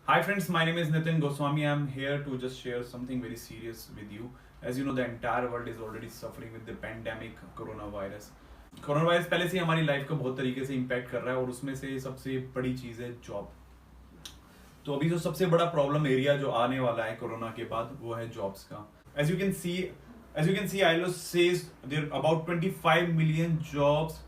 Hi friends, my name is Nitin Goswami. I'm here to just share something very serious with you. As you know, the entire world is already suffering with the pandemic coronavirus. Coronavirus पहले से ही हमारी life को बहुत तरीके से impact कर रहा है और उसमें से सबसे बड़ी चीज़ है जॉब। तो अभी जो सबसे बड़ा प्रॉब्लम एरिया जो आने वाला है कोरोना के बाद वो है जॉब्स का। As you can see, ILO says there about 25 million jobs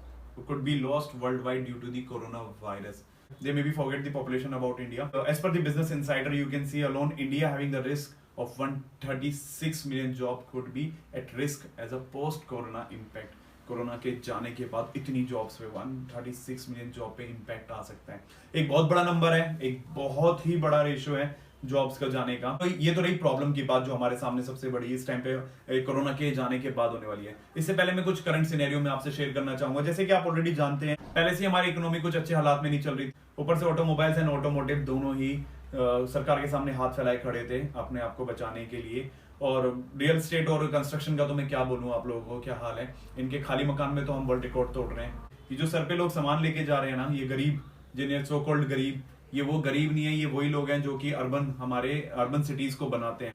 could be lost worldwide due to the coronavirus. They maybe forget the population about India. As per the Business Insider, you can see alone India having the risk of 136 million job could be at risk as a post-corona impact. Corona के जाने के बाद इतनी jobs पे 136 million job पे impact आ सकता है। एक बहुत बड़ा नंबर है, एक बहुत ही बड़ा रेशियो है जॉब्स का जाने का। तो ये तो रही प्रॉब्लम की बात जो हमारे सामने सबसे बड़ी इस टाइम पे कोरोना के जाने के बाद होने वाली है। इससे पहले मैं कुछ करंट सिनेरियो में आपसे शेयर करना चाहूंगा। जैसे कि आप ऑलरेडी जानते हैं, पहले से हमारी इकोनॉमी कुछ अच्छे हालात में नहीं चल रही, ऊपर से ऑटोमोबाइल्स एंड ऑटोमोटिव दोनों ही सरकार के सामने हाथ फैलाए खड़े थे अपने आप को बचाने के लिए। और रियल स्टेट और कंस्ट्रक्शन का तो मैं क्या बोलूं, आप लोगों को क्या हाल है। इनके खाली मकान में तो हम वर्ल्ड रिकॉर्ड तोड़ रहे हैं। ये जो सर पे लोग सामान लेके जा रहे हैं ना, ये गरीब, जिन्हें सो कॉल्ड गरीब, ये वो गरीब नहीं है, ये वही लोग हैं जो कि हमारे अर्बन सिटीज को बनाते हैं।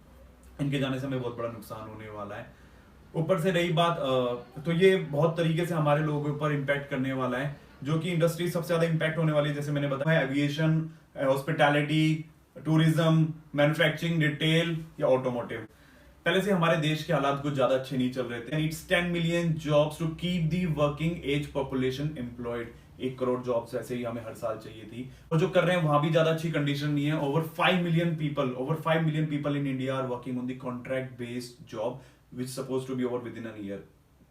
इनके जाने से हमें बहुत बड़ा नुकसान होने वाला है। ऊपर से रही बात, तो ये बहुत तरीके से हमारे लोगों के ऊपर इम्पैक्ट करने वाला है। जो कि इंडस्ट्री सबसे ज्यादा इम्पैक्ट होने वाली है, जैसे मैंने बताया, aviation, hospitality, tourism, manufacturing, retail या ऑटोमोटिव। पहले से हमारे देश के हालात कुछ ज्यादा अच्छे नहीं चल रहे थे। Needs 10 million jobs to keep the working age population employed. 1 crore jobs ऐसे ही हमें हर साल चाहिए थी, और जो कर रहे हैं वहां भी ज्यादा अच्छी कंडीशन नहीं है। Over 5 million people in India are working on the contract based job which suppose to be over within an year.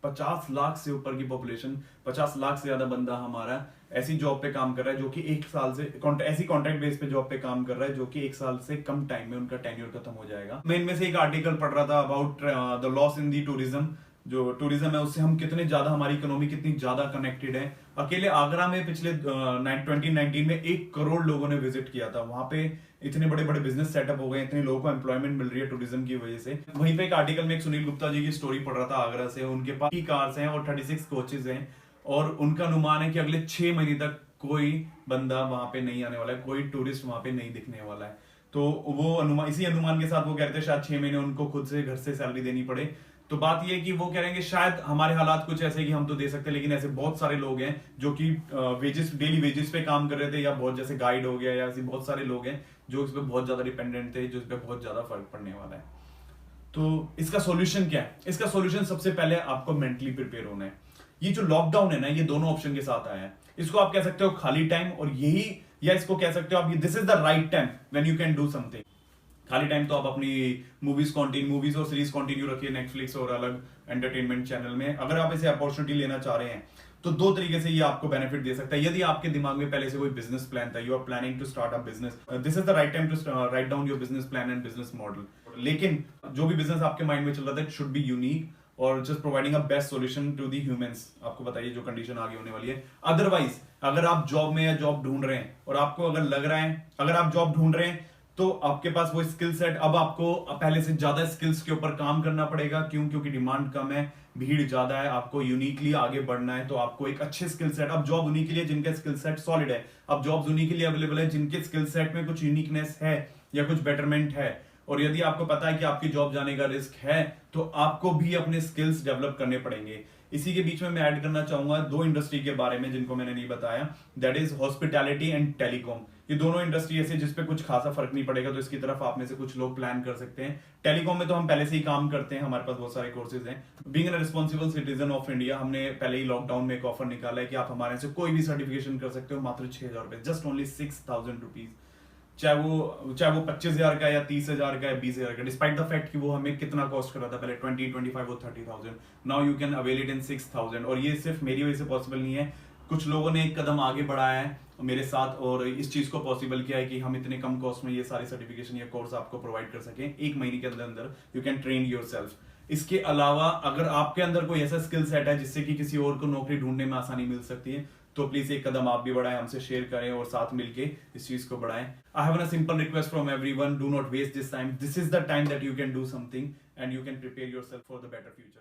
50 lakh से ऊपर की पॉपुलेशन, 50 लाख से ज्यादा बंदा हमारा ऐसी जॉब पे काम कर रहा है जो कि 1 साल से ऐसी कॉन्ट्रैक्ट बेस पे जॉब पे काम कर रहा है जो कि 1 साल से कम टाइम में उनका टेन्योर खत्म हो जाएगा। मैं इनमें से एक आर्टिकल पढ़ रहा था about the loss in the tourism. जो टूरिज्म है उससे हम कितने ज्यादा, हमारी इकोनॉमी कितनी ज्यादा कनेक्टेड है। अकेले आगरा में पिछले 2019 में 1 करोड़ लोगों ने विजिट किया था। वहां पे इतने बड़े बड़े बिजनेस सेटअप हो गए, इतने लोगों को एम्प्लॉयमेंट मिल रही है टूरिज्म की वजह से। वहीं पे एक आर्टिकल में एक सुनील गुप्ता जी की स्टोरी पढ़ रहा था आगरा से। उनके पास कार्स हैं और 36 कोचेज हैं, और उनका अनुमान है कि अगले 6 महीने तक कोई बंदा वहां पे नहीं आने वाला है, कोई टूरिस्ट वहां पे नहीं दिखने वाला है। तो वो अनुमान, इसी अनुमान के साथ वो कहते हैं शायद 6 महीने उनको खुद से घर से सैलरी देनी पड़े। तो बात ये है कि वो कह रहे हैं कि शायद हमारे हालात कुछ ऐसे कि हम तो दे सकते हैं, लेकिन ऐसे बहुत सारे लोग हैं जो कि डेली वेजेस पे काम कर रहे थे, या बहुत जैसे गाइड हो गया, या ऐसे बहुत सारे लोग हैं जो इस पे बहुत ज्यादा डिपेंडेंट थे, जो इस पे बहुत ज्यादा फर्क पड़ने वाला है। तो इसका सॉल्यूशन क्या है? इसका सॉल्यूशन सबसे पहले आपको मेंटली प्रिपेयर होना है। ये जो लॉकडाउन है ना, ये दोनों ऑप्शन के साथ आया है। इसको आप कह सकते हो खाली टाइम, और यही, या इसको कह सकते हो आप, this is the right time when you can do something. खाली टाइम तो आप अपनी मूवीज और सीरीज कंटिन्यू रखिए नेटफ्लिक्स और अलग एंटरटेनमेंट चैनल में। अगर आप इसे अपॉर्चुनिटी लेना चाह रहे हैं तो 2 तरीके से ये आपको बेनिफिट दे सकता है। यदि आपके दिमाग में पहले से कोई बिजनेस प्लान था, you are planning to start a business, this is the right time to write down your business plan and business model. लेकिन जो भी बिजनेस आपके माइंड में चल रहा था, इट शुड बी यूनिक और just providing a best solution to the humans. आपको बताइए जो कंडीशन आगे होने वाली है। अदरवाइज अगर आप जॉब में या जॉब ढूंढ रहे हैं, और आपको अगर लग रहा है, अगर आप जॉब ढूंढ रहे हैं तो आपके पास वो स्किल सेट, अब आपको पहले से ज्यादा स्किल्स के ऊपर काम करना पड़ेगा। क्योंकि डिमांड कम है, भीड़ ज्यादा है, आपको यूनिकली आगे बढ़ना है। तो आपको एक अच्छे स्किल सेट, अब जॉब उन्हीं के लिए जिनका स्किल सेट सॉलिड है, अब जॉब्स उन्हीं के लिए अवेलेबल है जिनके स्किल सेट में कुछ यूनिकनेस है या कुछ बेटरमेंट है। और यदि आपको पता है कि आपकी जॉब जाने का रिस्क है, तो आपको भी अपने स्किल्स डेवलप करने पड़ेंगे। इसी के बीच में मैं ऐड करना चाहूंगा 2 इंडस्ट्री के बारे में जिनको मैंने नहीं बताया, that is hospitality and telecom. ये दोनों इंडस्ट्री ऐसे जिसपे कुछ खासा फर्क नहीं पड़ेगा, तो इसकी तरफ आप में से कुछ लोग प्लान कर सकते हैं। टेलीकॉम में तो हम पहले से ही काम करते हैं, हमारे पास बहुत सारे कोर्सेज हैं। Being a responsible citizen of India, हमने पहले ही लॉकडाउन में एक ऑफर निकाला है कि आप हमारे से कोई भी सर्टिफिकेशन कर सकते हो मात्र 6,000 रुपए, जस्ट ओनली 6,000 रुपीज। चाहे वो 25,000 का या 30,000 का या 20,000 का, डिस्पाइट द फैक्ट कि वो हमें कितना कॉस्ट कर रहा था पहले, 20, 25 और 30,000। Now you can avail it in 6,000। और ये सिर्फ मेरी वजह से पॉसिबल नहीं है, कुछ लोगों ने एक कदम आगे बढ़ाया है मेरे साथ और इस चीज को पॉसिबल किया है कि हम इतने कम कॉस्ट में ये सारी सर्टिफिकेशन या कोर्स आपको प्रोवाइड कर सकें। 1 महीने के अंदर अंदर यू कैन ट्रेन योरसेल्फ। इसके अलावा अगर आपके अंदर कोई ऐसा स्किल सेट है जिससे कि किसी और को नौकरी ढूंढने में आसानी मिल सकती है, तो प्लीज एक कदम आप भी बढ़ाएं, हमसे शेयर करें और साथ मिलके इस चीज को बढ़ाएं। I have a simple request from everyone, do not waste this time. This is the time that you can do something and you can prepare yourself for the better future.